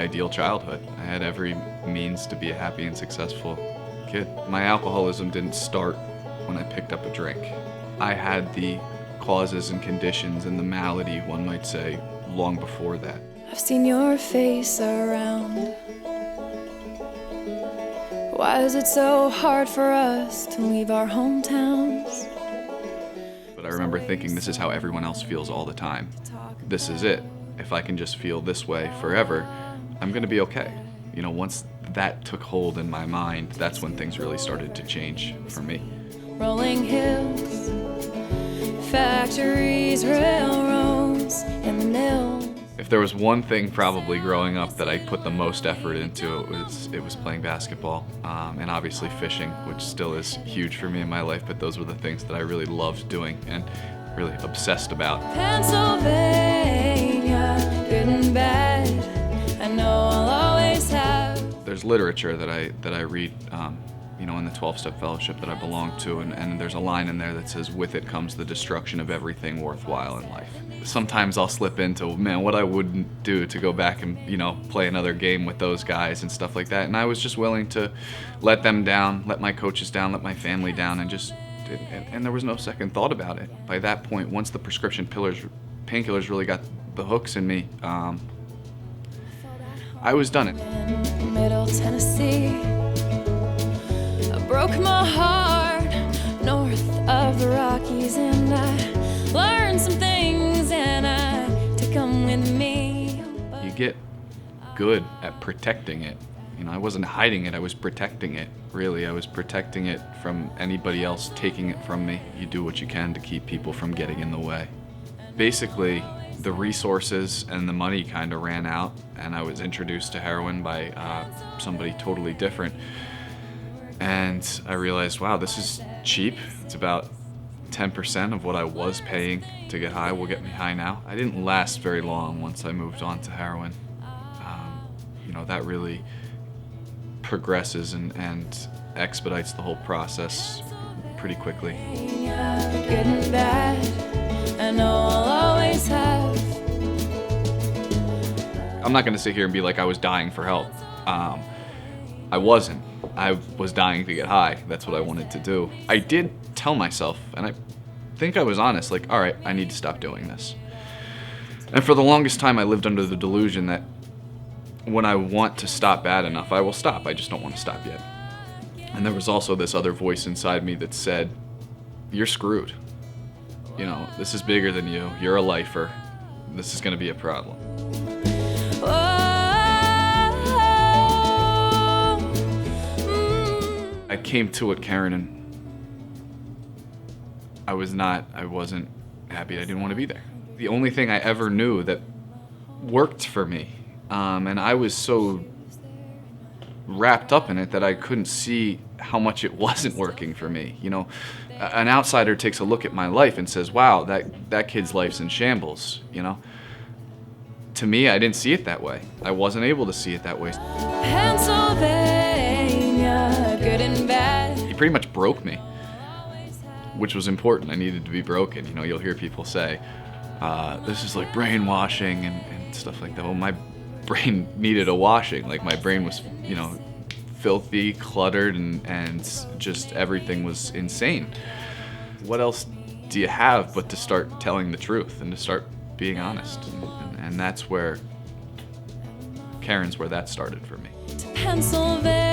ideal childhood. I had every means to be a happy and successful kid. My alcoholism didn't start when I picked up a drink. I had the causes and conditions and the malady, one might say, long before that. I've seen your face around. Why is it so hard for us to leave our hometowns? But I remember thinking, this is how everyone else feels all the time. This is it. If I can just feel this way forever, I'm gonna be okay. You know, once that took hold in my mind, that's when things really started to change for me. Rolling hills, factories, railroads, and the mills. If there was one thing probably growing up that I put the most effort into, it was playing basketball, and obviously fishing, which still is huge for me in my life, but those were the things that I really loved doing and really obsessed about. Pennsylvania, good and bad, I know I'll always have. There's literature that I read, you know, in the 12-step fellowship that I belong to, and there's a line in there that says, with it comes the destruction of everything worthwhile in life. Sometimes I'll slip into, man, what I wouldn't do to go back and, you know, play another game with those guys and stuff like that. And I was just willing to let them down, let my coaches down, let my family down, and there was no second thought about it. By that point, once the prescription painkillers really got the hooks in me, I was done it. In Middle Tennessee, I broke my heart north of the Rockies, and I learned some things, and I took them with me. You get good at protecting it. You know, I wasn't hiding it, I was protecting it. Really, I was protecting it from anybody else taking it from me. You do what you can to keep people from getting in the way. Basically, the resources and the money kind of ran out, and I was introduced to heroin by somebody totally different. And I realized, wow, this is cheap. It's about 10% of what I was paying to get high will get me high now. I didn't last very long once I moved on to heroin. You know, that really progresses and expedites the whole process pretty quickly. Good and bad, I know I'll always have. I'm not gonna sit here and be like I was dying for help. I wasn't. I was dying to get high. That's what I wanted to do. I did tell myself, and I think I was honest, like, all right, I need to stop doing this. And for the longest time, I lived under the delusion that when I want to stop bad enough, I will stop. I just don't want to stop yet. And there was also this other voice inside me that said, you're screwed. You know, this is bigger than you. You're a lifer. This is gonna be a problem. I came to it, Caron, and I wasn't happy. I didn't want to be there. The only thing I ever knew that worked for me, and I was so wrapped up in it that I couldn't see how much it wasn't working for me. You know, an outsider takes a look at my life and says, wow, that kid's life's in shambles, you know? To me, I didn't see it that way. I wasn't able to see it that way. Pennsylvania, good and bad. He pretty much broke me, which was important. I needed to be broken. You know, you'll hear people say, this is like brainwashing and stuff like that. Well, my brain needed a washing. Like, my brain was, you know, filthy, cluttered, and just everything was insane. What else do you have but to start telling the truth and to start being honest? And that's where Caron's where that started for me. Pennsylvania.